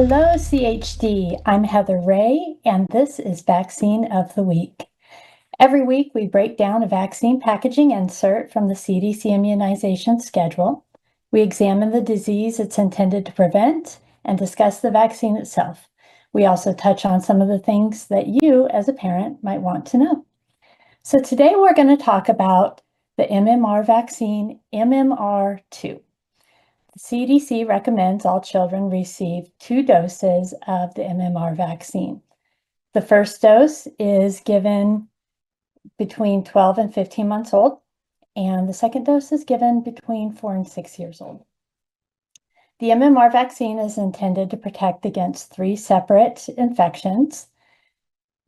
Hello, CHD. I'm Heather Ray, and this is Vaccine of the Week. Every week, we break down a vaccine packaging insert from the CDC immunization schedule. We examine the disease it's intended to prevent and discuss the vaccine itself. We also touch on some of the things that you, as a parent, might want to know. So today, we're going to talk about the MMR vaccine, MMR2. The CDC recommends all children receive 2 doses of the MMR vaccine. The first dose is given between 12 and 15 months old, and the second dose is given between 4 and 6 years old. The MMR vaccine is intended to protect against 3 separate infections: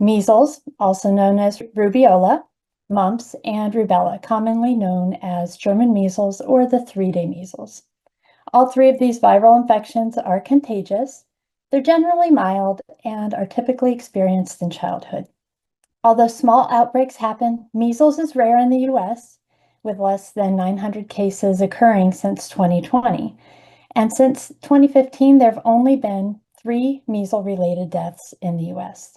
measles, also known as rubeola, mumps, and rubella, commonly known as German measles or the 3-day measles. All 3 of these viral infections are contagious. They're generally mild and are typically experienced in childhood. Although small outbreaks happen, measles is rare in the US, with less than 900 cases occurring since 2020. And since 2015, there have only been 3 measles-related deaths in the US.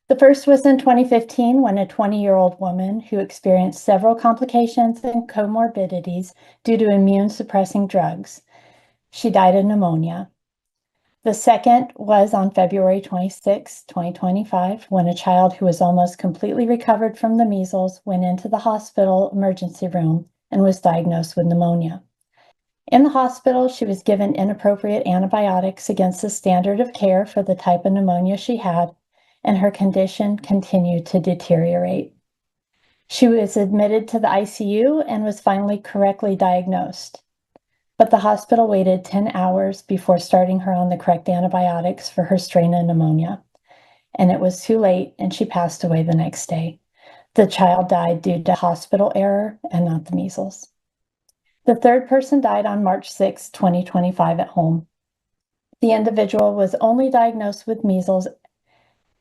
The first was in 2015 when a 20-year-old woman who experienced several complications and comorbidities due to immune-suppressing drugs. She died of pneumonia. The second was on February 26, 2025, when a child who was almost completely recovered from the measles went into the hospital emergency room and was diagnosed with pneumonia. In the hospital, she was given inappropriate antibiotics against the standard of care for the type of pneumonia she had, and her condition continued to deteriorate. She was admitted to the ICU and was finally correctly diagnosed. But the hospital waited 10 hours before starting her on the correct antibiotics for her strain of pneumonia. And it was too late, and she passed away the next day. The child died due to hospital error and not the measles. The third person died on March 6, 2025 at home. The individual was only diagnosed with measles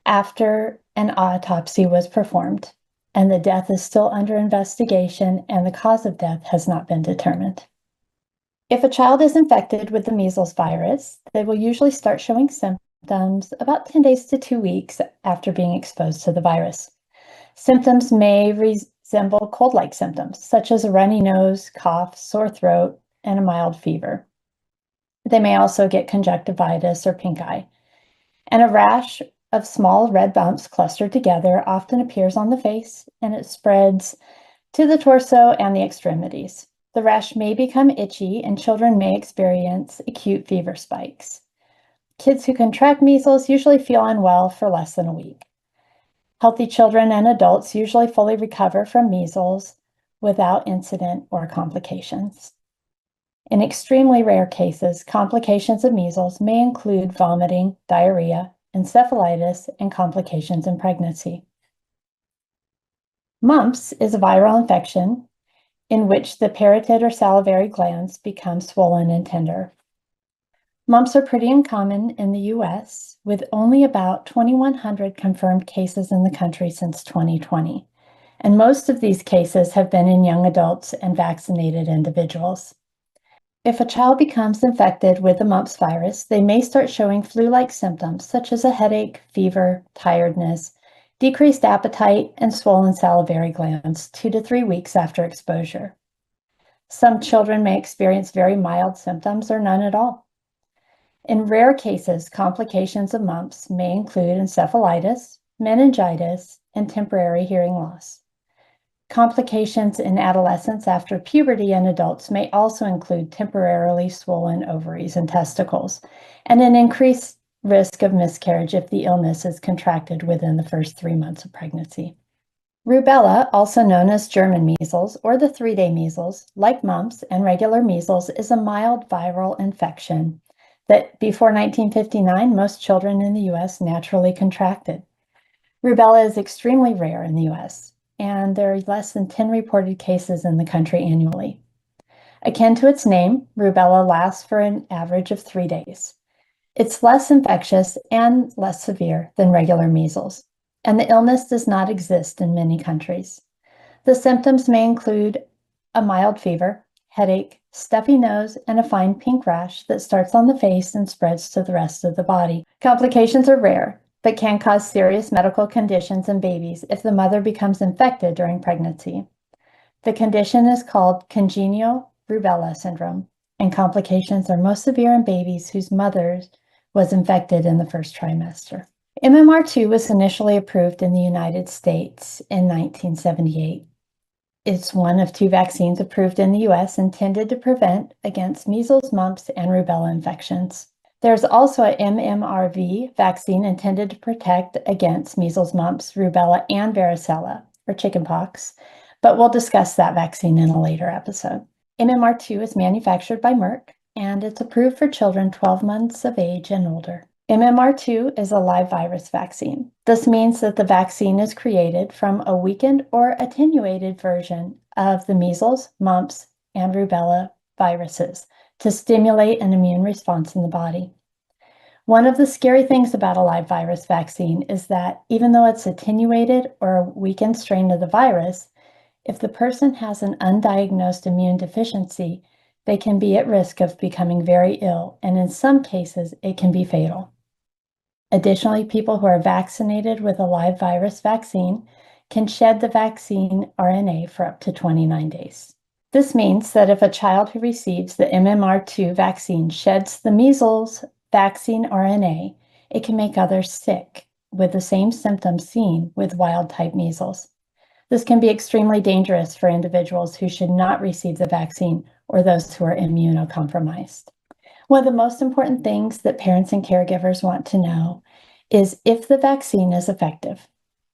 after an autopsy was performed, and the death is still under investigation and the cause of death has not been determined. If a child is infected with the measles virus, they will usually start showing symptoms about 10 days to 2 weeks after being exposed to the virus. Symptoms may resemble cold-like symptoms, such as a runny nose, cough, sore throat, and a mild fever. They may also get conjunctivitis or pink eye. And a rash of small red bumps clustered together often appears on the face, and it spreads to the torso and the extremities. The rash may become itchy, and children may experience acute fever spikes. Kids who contract measles usually feel unwell for less than a week. Healthy children and adults usually fully recover from measles without incident or complications. In extremely rare cases, complications of measles may include vomiting, diarrhea, encephalitis, and complications in pregnancy. Mumps is a viral infection in which the parotid or salivary glands become swollen and tender. Mumps are pretty uncommon in the US, with only about 2,100 confirmed cases in the country since 2020. And most of these cases have been in young adults and vaccinated individuals. If a child becomes infected with the mumps virus, they may start showing flu-like symptoms such as a headache, fever, tiredness, decreased appetite, and swollen salivary glands 2 to 3 weeks after exposure. Some children may experience very mild symptoms or none at all. In rare cases, complications of mumps may include encephalitis, meningitis, and temporary hearing loss. Complications in adolescents after puberty and adults may also include temporarily swollen ovaries and testicles, and an increased risk of miscarriage if the illness is contracted within the first 3 months of pregnancy. Rubella, also known as German measles or the 3-day measles, like mumps and regular measles, is a mild viral infection that before 1959, most children in the US naturally contracted. Rubella is extremely rare in the US, and there are less than 10 reported cases in the country annually. Akin to its name, rubella lasts for an average of 3 days. It's less infectious and less severe than regular measles, and the illness does not exist in many countries. The symptoms may include a mild fever, headache, stuffy nose, and a fine pink rash that starts on the face and spreads to the rest of the body. Complications are rare, but can cause serious medical conditions in babies if the mother becomes infected during pregnancy. The condition is called congenital rubella syndrome, and complications are most severe in babies whose mother was infected in the first trimester. MMR2 was initially approved in the United States in 1978. It's one of 2 vaccines approved in the US intended to prevent against measles, mumps, and rubella infections. There's also a MMRII vaccine intended to protect against measles, mumps, rubella, and varicella, or chickenpox, but we'll discuss that vaccine in a later episode. MMR2 is manufactured by Merck, and it's approved for children 12 months of age and older. MMR2 is a live virus vaccine. This means that the vaccine is created from a weakened or attenuated version of the measles, mumps, and rubella viruses to stimulate an immune response in the body. One of the scary things about a live virus vaccine is that even though it's attenuated or a weakened strain of the virus, if the person has an undiagnosed immune deficiency, they can be at risk of becoming very ill, and in some cases, it can be fatal. Additionally, people who are vaccinated with a live virus vaccine can shed the vaccine RNA for up to 29 days. This means that if a child who receives the MMR2 vaccine sheds the measles vaccine RNA, it can make others sick with the same symptoms seen with wild-type measles. This can be extremely dangerous for individuals who should not receive the vaccine or those who are immunocompromised. One of the most important things that parents and caregivers want to know is if the vaccine is effective.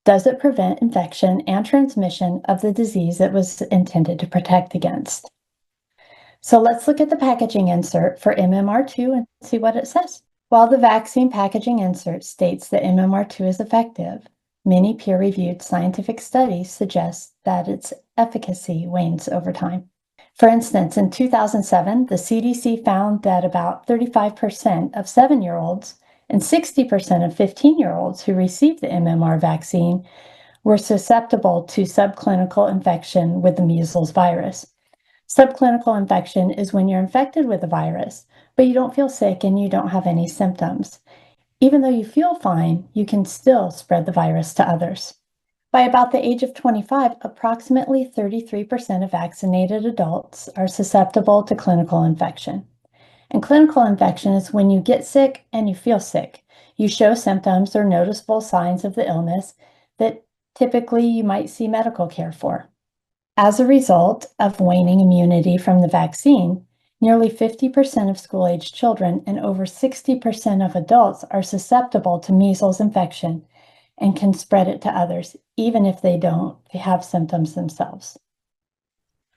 Does it prevent infection and transmission of the disease it was intended to protect against? So let's look at the packaging insert for MMR2 and see what it says. While the vaccine packaging insert states that MMR2 is effective, many peer-reviewed scientific studies suggest that its efficacy wanes over time. For instance, in 2007, the CDC found that about 35% of 7-year-olds and 60% of 15-year-olds who received the MMR vaccine were susceptible to subclinical infection with the measles virus. Subclinical infection is when you're infected with the virus, but you don't feel sick and you don't have any symptoms. Even though you feel fine, you can still spread the virus to others. By about the age of 25, approximately 33% of vaccinated adults are susceptible to clinical infection. And clinical infection is when you get sick and you feel sick. You show symptoms or noticeable signs of the illness that typically you might see medical care for. As a result of waning immunity from the vaccine, nearly 50% of school-aged children and over 60% of adults are susceptible to measles infection and can spread it to others, even if they don't have symptoms themselves.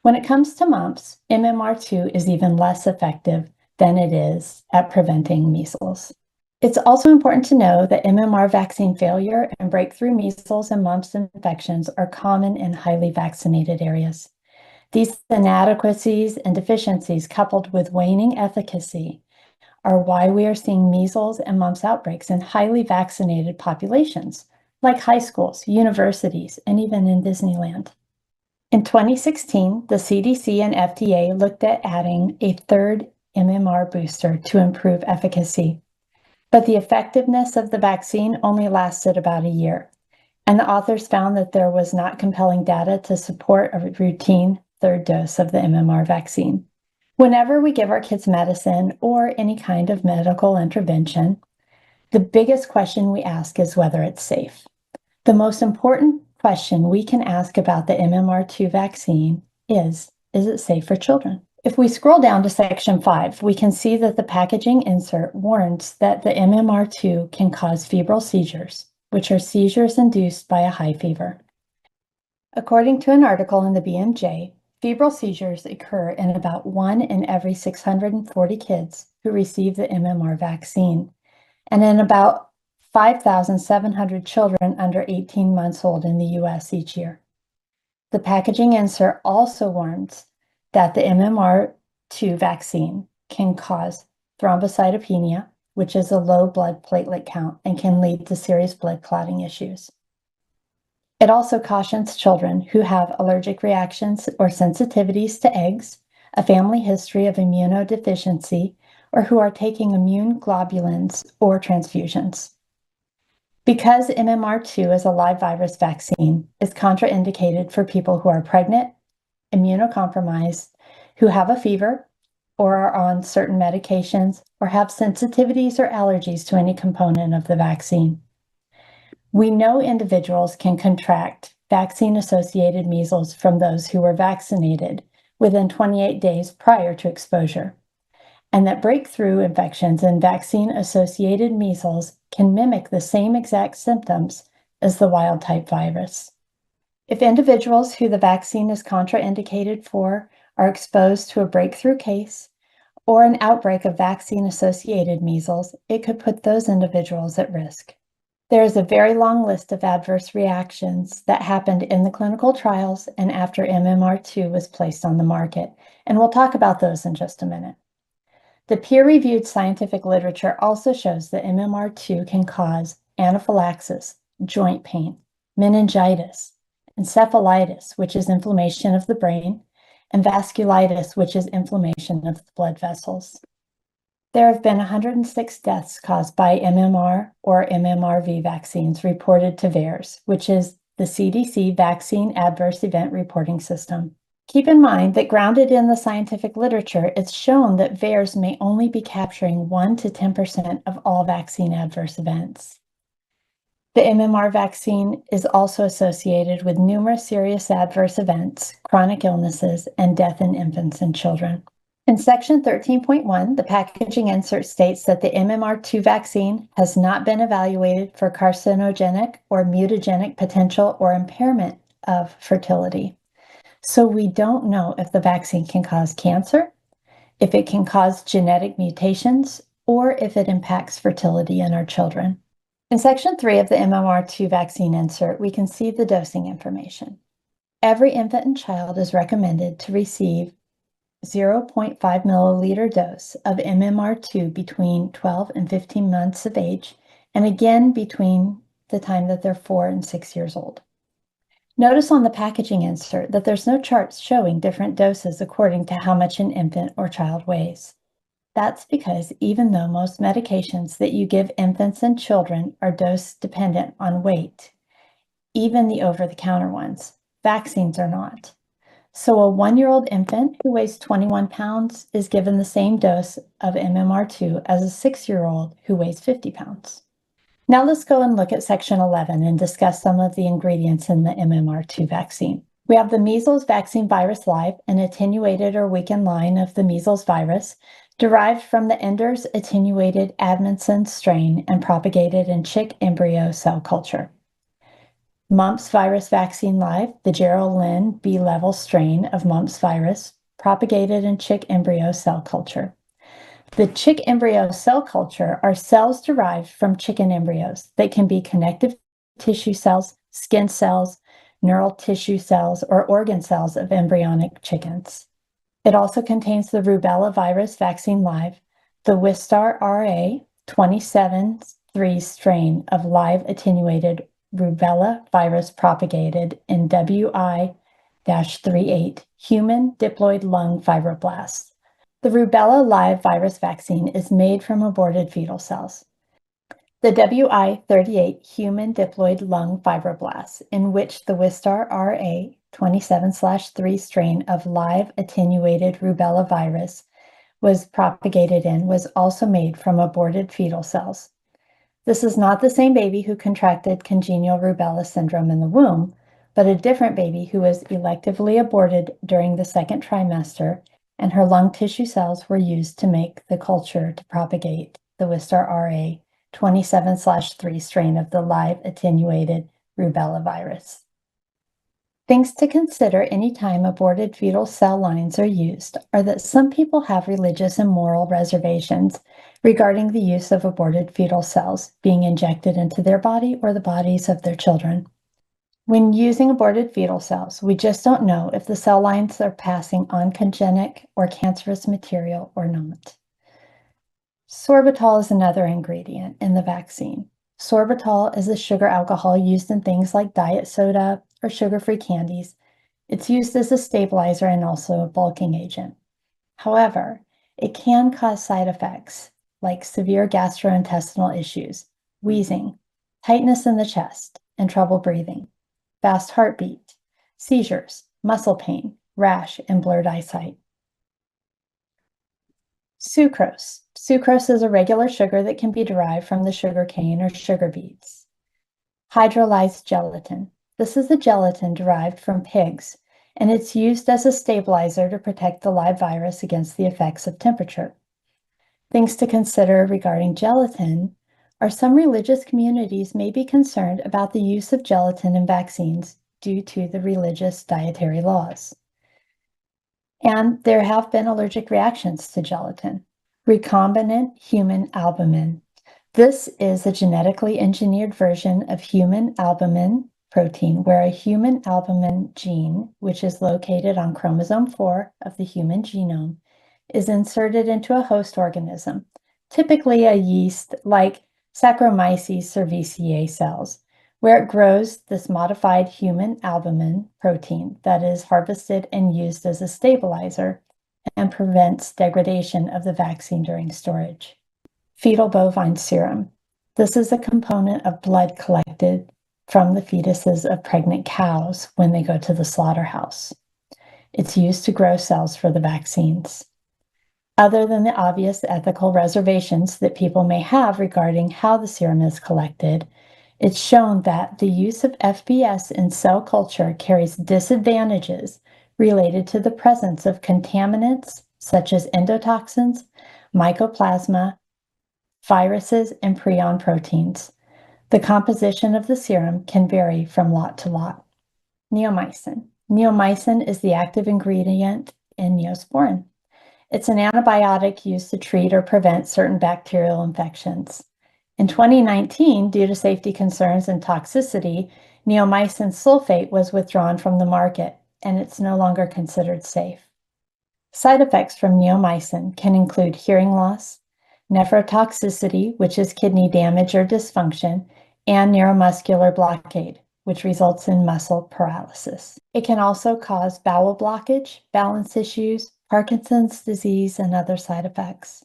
When it comes to mumps, MMR2 is even less effective than it is at preventing measles. It's also important to know that MMR vaccine failure and breakthrough measles and mumps infections are common in highly vaccinated areas. These inadequacies and deficiencies, coupled with waning efficacy, are why we are seeing measles and mumps outbreaks in highly vaccinated populations, like high schools, universities, and even in Disneyland. In 2016, the CDC and FDA looked at adding a third MMR booster to improve efficacy, but the effectiveness of the vaccine only lasted about a year, and the authors found that there was not compelling data to support a routine third dose of the MMR vaccine. Whenever we give our kids medicine or any kind of medical intervention, the biggest question we ask is whether it's safe. The most important question we can ask about the MMR2 vaccine is it safe for children? If we scroll down to section 5, we can see that the packaging insert warns that the MMR2 can cause febrile seizures, which are seizures induced by a high fever. According to an article in the BMJ, febrile seizures occur in about 1 in every 640 kids who receive the MMR vaccine, and in about 5,700 children under 18 months old in the US each year. The packaging insert also warns that the MMR2 vaccine can cause thrombocytopenia, which is a low blood platelet count and can lead to serious blood clotting issues. It also cautions children who have allergic reactions or sensitivities to eggs, a family history of immunodeficiency, or who are taking immune globulins or transfusions. Because MMR2 is a live virus vaccine, it's contraindicated for people who are pregnant, immunocompromised, who have a fever, or are on certain medications, or have sensitivities or allergies to any component of the vaccine. We know individuals can contract vaccine-associated measles from those who were vaccinated within 28 days prior to exposure, and that breakthrough infections and vaccine-associated measles can mimic the same exact symptoms as the wild-type virus. If individuals who the vaccine is contraindicated for are exposed to a breakthrough case or an outbreak of vaccine-associated measles, it could put those individuals at risk. There is a very long list of adverse reactions that happened in the clinical trials and after MMR2 was placed on the market, and we'll talk about those in just a minute. The peer-reviewed scientific literature also shows that MMR2 can cause anaphylaxis, joint pain, meningitis, encephalitis, which is inflammation of the brain, and vasculitis, which is inflammation of the blood vessels. There have been 106 deaths caused by MMR or MMRV vaccines reported to VAERS, which is the CDC Vaccine Adverse Event Reporting System. Keep in mind that grounded in the scientific literature, it's shown that VAERS may only be capturing 1 to 10% of all vaccine adverse events. The MMR vaccine is also associated with numerous serious adverse events, chronic illnesses, and death in infants and children. In section 13.1, the packaging insert states that the MMR2 vaccine has not been evaluated for carcinogenic or mutagenic potential or impairment of fertility. So we don't know if the vaccine can cause cancer, if it can cause genetic mutations, or if it impacts fertility in our children. In section 3 of the MMR2 vaccine insert, we can see the dosing information. Every infant and child is recommended to receive 0.5 milliliter dose of MMR2 between 12 and 15 months of age, and again between the time that they're 4 and 6 years old. Notice on the packaging insert that there's no charts showing different doses according to how much an infant or child weighs. That's because even though most medications that you give infants and children are dose dependent on weight, even the over-the-counter ones, vaccines are not. So a 1-year-old infant who weighs 21 pounds is given the same dose of MMR2 as a 6-year-old who weighs 50 pounds. Now let's go and look at section 11 and discuss some of the ingredients in the MMR2 vaccine. We have the measles vaccine virus live, an attenuated or weakened line of the measles virus derived from the Enders attenuated Amundsen strain and propagated in chick embryo cell culture. Mumps virus vaccine live, the Gerald Lynn B-level strain of mumps virus, propagated in chick embryo cell culture. The chick embryo cell culture are cells derived from chicken embryos. They can be connective tissue cells, skin cells, neural tissue cells, or organ cells of embryonic chickens. It also contains the rubella virus vaccine live, the Wistar RA 27.3 strain of live attenuated rubella virus propagated in WI-38 human diploid lung fibroblasts. The rubella live virus vaccine is made from aborted fetal cells. The WI-38 human diploid lung fibroblasts, in which the Wistar RA 27/3 strain of live attenuated rubella virus was propagated in, was also made from aborted fetal cells. This is not the same baby who contracted congenital rubella syndrome in the womb, but a different baby who was electively aborted during the second trimester, and her lung tissue cells were used to make the culture to propagate the Wistar RA 27/3 strain of the live attenuated rubella virus. Things to consider anytime aborted fetal cell lines are used are that some people have religious and moral reservations regarding the use of aborted fetal cells being injected into their body or the bodies of their children. When using aborted fetal cells, we just don't know if the cell lines are passing oncogenic or cancerous material or not. Sorbitol is another ingredient in the vaccine. Sorbitol is a sugar alcohol used in things like diet soda or sugar-free candies. It's used as a stabilizer and also a bulking agent. However, it can cause side effects like severe gastrointestinal issues, wheezing, tightness in the chest, and trouble breathing, fast heartbeat, seizures, muscle pain, rash, and blurred eyesight. Sucrose. Sucrose is a regular sugar that can be derived from the sugar cane or sugar beets. Hydrolyzed gelatin. This is the gelatin derived from pigs, and it's used as a stabilizer to protect the live virus against the effects of temperature. Things to consider regarding gelatin are some religious communities may be concerned about the use of gelatin in vaccines due to the religious dietary laws. And there have been allergic reactions to gelatin. Recombinant human albumin. This is a genetically engineered version of human albumin protein, where a human albumin gene, which is located on chromosome 4 of the human genome, is inserted into a host organism, typically a yeast like Saccharomyces cerevisiae cells, where it grows this modified human albumin protein that is harvested and used as a stabilizer and prevents degradation of the vaccine during storage. Fetal bovine serum. This is a component of blood collected from the fetuses of pregnant cows when they go to the slaughterhouse. It's used to grow cells for the vaccines. Other than the obvious ethical reservations that people may have regarding how the serum is collected, it's shown that the use of FBS in cell culture carries disadvantages related to the presence of contaminants such as endotoxins, mycoplasma, viruses, and prion proteins. The composition of the serum can vary from lot to lot. Neomycin. Neomycin is the active ingredient in Neosporin. It's an antibiotic used to treat or prevent certain bacterial infections. In 2019, due to safety concerns and toxicity, neomycin sulfate was withdrawn from the market, and it's no longer considered safe. Side effects from neomycin can include hearing loss, nephrotoxicity, which is kidney damage or dysfunction, and neuromuscular blockade, which results in muscle paralysis. It can also cause bowel blockage, balance issues, Parkinson's disease, and other side effects.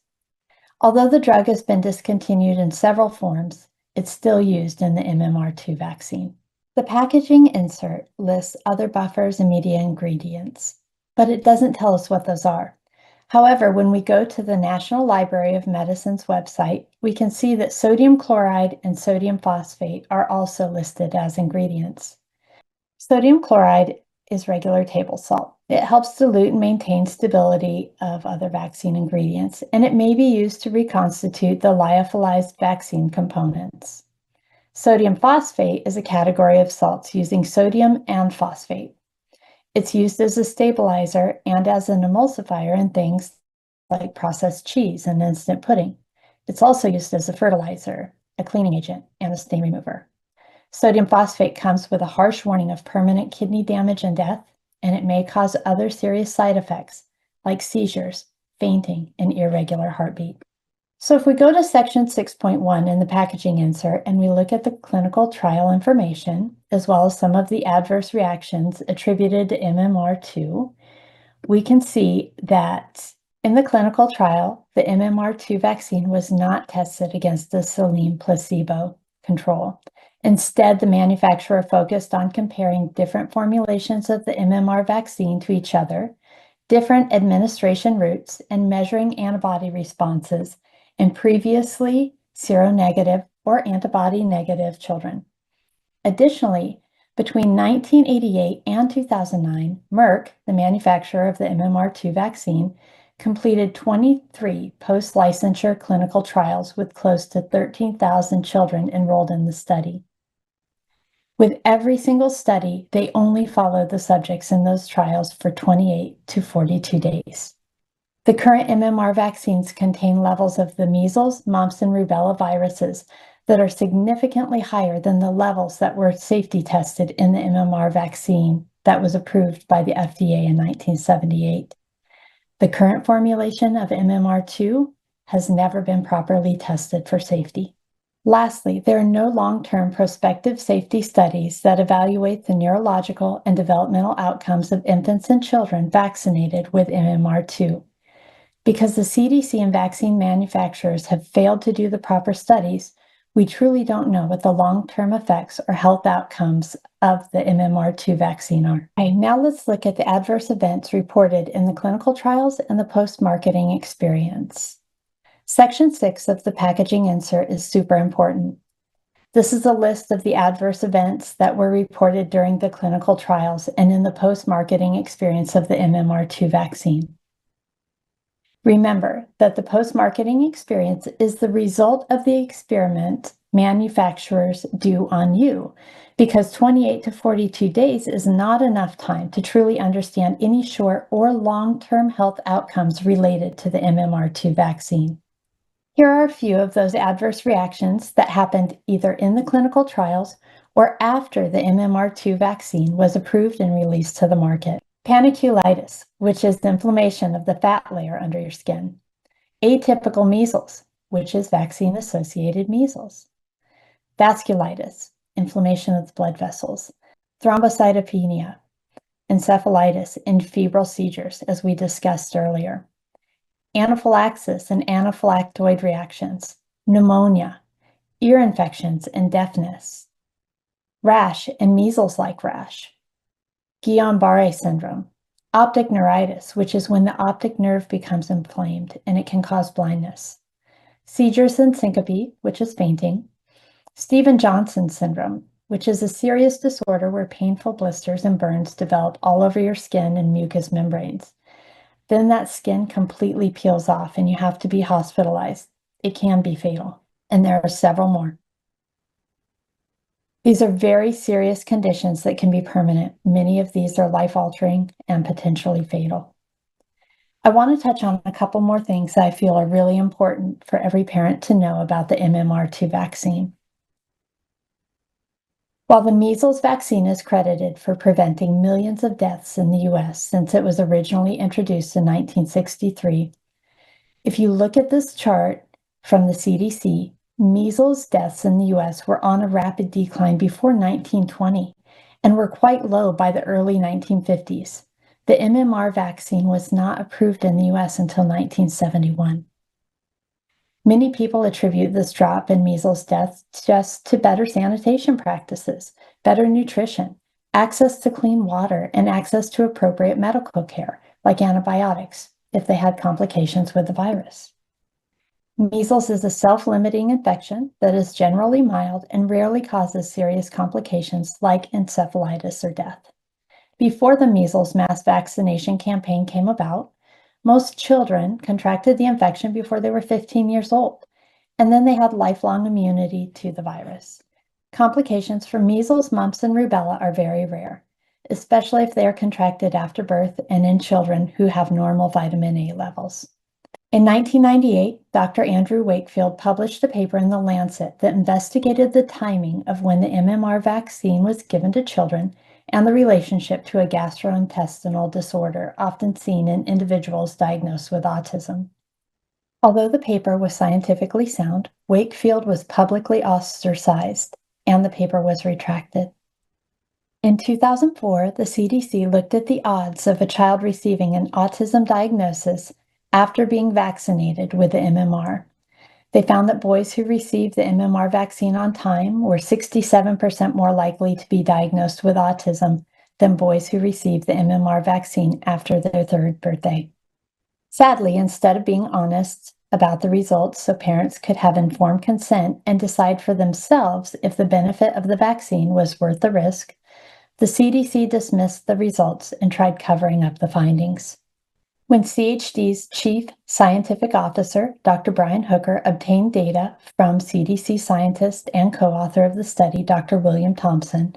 Although the drug has been discontinued in several forms, it's still used in the MMR2 vaccine. The packaging insert lists other buffers and media ingredients, but it doesn't tell us what those are. However, when we go to the National Library of Medicine's website, we can see that sodium chloride and sodium phosphate are also listed as ingredients. Sodium chloride is regular table salt. It helps dilute and maintain stability of other vaccine ingredients, and it may be used to reconstitute the lyophilized vaccine components. Sodium phosphate is a category of salts using sodium and phosphate. It's used as a stabilizer and as an emulsifier in things like processed cheese and instant pudding. It's also used as a fertilizer, a cleaning agent, and a stain remover. Sodium phosphate comes with a harsh warning of permanent kidney damage and death, and it may cause other serious side effects like seizures, fainting, and irregular heartbeat. So if we go to section 6.1 in the packaging insert and we look at the clinical trial information, as well as some of the adverse reactions attributed to MMR2, we can see that in the clinical trial, the MMR2 vaccine was not tested against the saline placebo control. Instead, the manufacturer focused on comparing different formulations of the MMR vaccine to each other, different administration routes, and measuring antibody responses in previously seronegative or antibody-negative children. Additionally, between 1988 and 2009, Merck, the manufacturer of the MMR2 vaccine, completed 23 post-licensure clinical trials with close to 13,000 children enrolled in the study. With every single study, they only followed the subjects in those trials for 28 to 42 days. The current MMR vaccines contain levels of the measles, mumps, and rubella viruses that are significantly higher than the levels that were safety tested in the MMR vaccine that was approved by the FDA in 1978. The current formulation of MMR2 has never been properly tested for safety. Lastly, there are no long-term prospective safety studies that evaluate the neurological and developmental outcomes of infants and children vaccinated with MMR2. Because the CDC and vaccine manufacturers have failed to do the proper studies, we truly don't know what the long-term effects or health outcomes of the MMR2 vaccine are. Okay, now let's look at the adverse events reported in the clinical trials and the post-marketing experience. Section 6 of the packaging insert is super important. This is a list of the adverse events that were reported during the clinical trials and in the post-marketing experience of the MMR2 vaccine. Remember that the post-marketing experience is the result of the experiment manufacturers do on you, because 28 to 42 days is not enough time to truly understand any short or long-term health outcomes related to the MMR2 vaccine. Here are a few of those adverse reactions that happened either in the clinical trials or after the MMR2 vaccine was approved and released to the market. Panniculitis, which is the inflammation of the fat layer under your skin. Atypical measles, which is vaccine-associated measles. Vasculitis, inflammation of the blood vessels. Thrombocytopenia, encephalitis, and febrile seizures, as we discussed earlier. Anaphylaxis and anaphylactoid reactions. Pneumonia, ear infections and deafness. Rash and measles-like rash. Guillain-Barré syndrome, optic neuritis, which is when the optic nerve becomes inflamed and it can cause blindness, seizures and syncope, which is fainting, Stevens-Johnson syndrome, which is a serious disorder where painful blisters and burns develop all over your skin and mucous membranes. Then that skin completely peels off and you have to be hospitalized. It can be fatal, and there are several more. These are very serious conditions that can be permanent. Many of these are life-altering and potentially fatal. I want to touch on a couple more things that I feel are really important for every parent to know about the MMR2 vaccine. While the measles vaccine is credited for preventing millions of deaths in the US since it was originally introduced in 1963, if you look at this chart from the CDC, measles deaths in the US were on a rapid decline before 1920 and were quite low by the early 1950s. The MMR vaccine was not approved in the US until 1971. Many people attribute this drop in measles deaths just to better sanitation practices, better nutrition, access to clean water, and access to appropriate medical care, like antibiotics, if they had complications with the virus. Measles is a self-limiting infection that is generally mild and rarely causes serious complications like encephalitis or death. Before the measles mass vaccination campaign came about, most children contracted the infection before they were 15 years old, and then they had lifelong immunity to the virus. Complications from measles, mumps, and rubella are very rare, especially if they are contracted after birth and in children who have normal vitamin A levels. In 1998, Dr. Andrew Wakefield published a paper in The Lancet that investigated the timing of when the MMR vaccine was given to children and the relationship to a gastrointestinal disorder often seen in individuals diagnosed with autism. Although the paper was scientifically sound, Wakefield was publicly ostracized, and the paper was retracted. In 2004, the CDC looked at the odds of a child receiving an autism diagnosis after being vaccinated with the MMR. They found that boys who received the MMR vaccine on time were 67% more likely to be diagnosed with autism than boys who received the MMR vaccine after their third birthday. Sadly, instead of being honest about the results so parents could have informed consent and decide for themselves if the benefit of the vaccine was worth the risk, the CDC dismissed the results and tried covering up the findings. When CHD's Chief Scientific Officer, Dr. Brian Hooker, obtained data from CDC scientist and co-author of the study, Dr. William Thompson,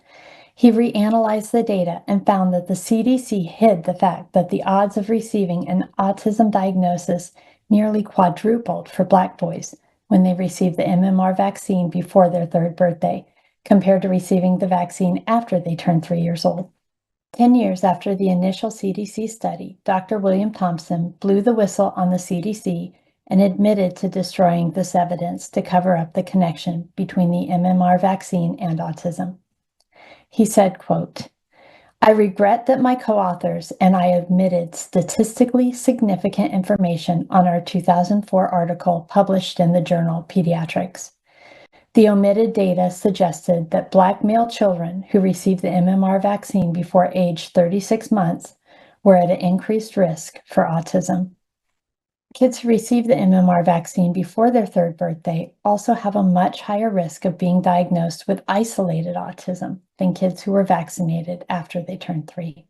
he reanalyzed the data and found that the CDC hid the fact that the odds of receiving an autism diagnosis nearly quadrupled for Black boys when they received the MMR vaccine before their third birthday, compared to receiving the vaccine after they turned 3 years old. 10 years after the initial CDC study, Dr. William Thompson blew the whistle on the CDC and admitted to destroying this evidence to cover up the connection between the MMR vaccine and autism. He said, quote, I regret that my co-authors and I omitted statistically significant information on our 2004 article published in the journal Pediatrics. The omitted data suggested that Black male children who received the MMR vaccine before age 36 months were at an increased risk for autism. Kids who receive the MMR vaccine before their third birthday also have a much higher risk of being diagnosed with isolated autism than kids who were vaccinated after they turned 3.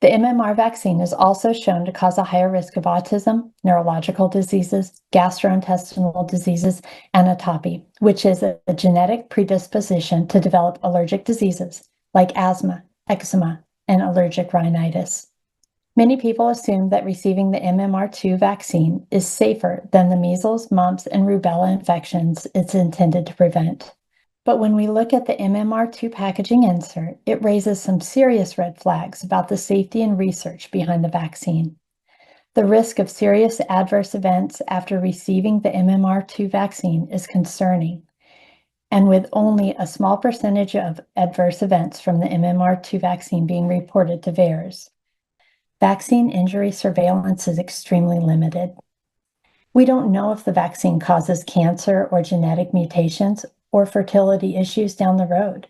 The MMR vaccine is also shown to cause a higher risk of autism, neurological diseases, gastrointestinal diseases, and atopy, which is a genetic predisposition to develop allergic diseases like asthma, eczema, and allergic rhinitis. Many people assume that receiving the MMR2 vaccine is safer than the measles, mumps, and rubella infections it's intended to prevent. But when we look at the MMR2 packaging insert, it raises some serious red flags about the safety and research behind the vaccine. The risk of serious adverse events after receiving the MMR2 vaccine is concerning. And with only a small percentage of adverse events from the MMR2 vaccine being reported to VAERS, vaccine injury surveillance is extremely limited. We don't know if the vaccine causes cancer or genetic mutations or fertility issues down the road.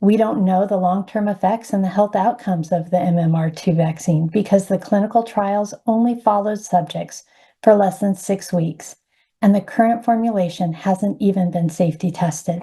We don't know the long-term effects and the health outcomes of the MMR2 vaccine because the clinical trials only followed subjects for less than 6 weeks, and the current formulation hasn't even been safety tested.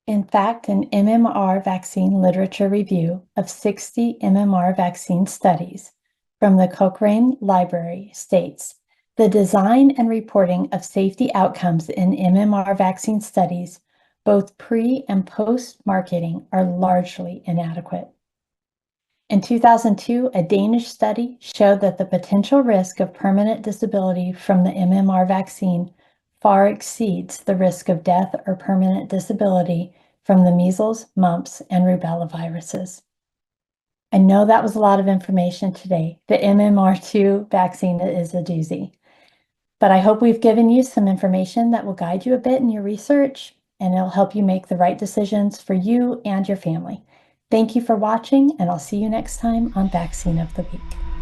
In fact, an MMR vaccine literature review of 60 MMR vaccine studies from the Cochrane Library states, the design and reporting of safety outcomes in MMR vaccine studies, both pre and post-marketing, are largely inadequate. In 2002, a Danish study showed that the potential risk of permanent disability from the MMR vaccine far exceeds the risk of death or permanent disability from the measles, mumps, and rubella viruses. I know that was a lot of information today. The MMR2 vaccine is a doozy, but I hope we've given you some information that will guide you a bit in your research, and it'll help you make the right decisions for you and your family. Thank you for watching, and I'll see you next time on Vaccine of the Week.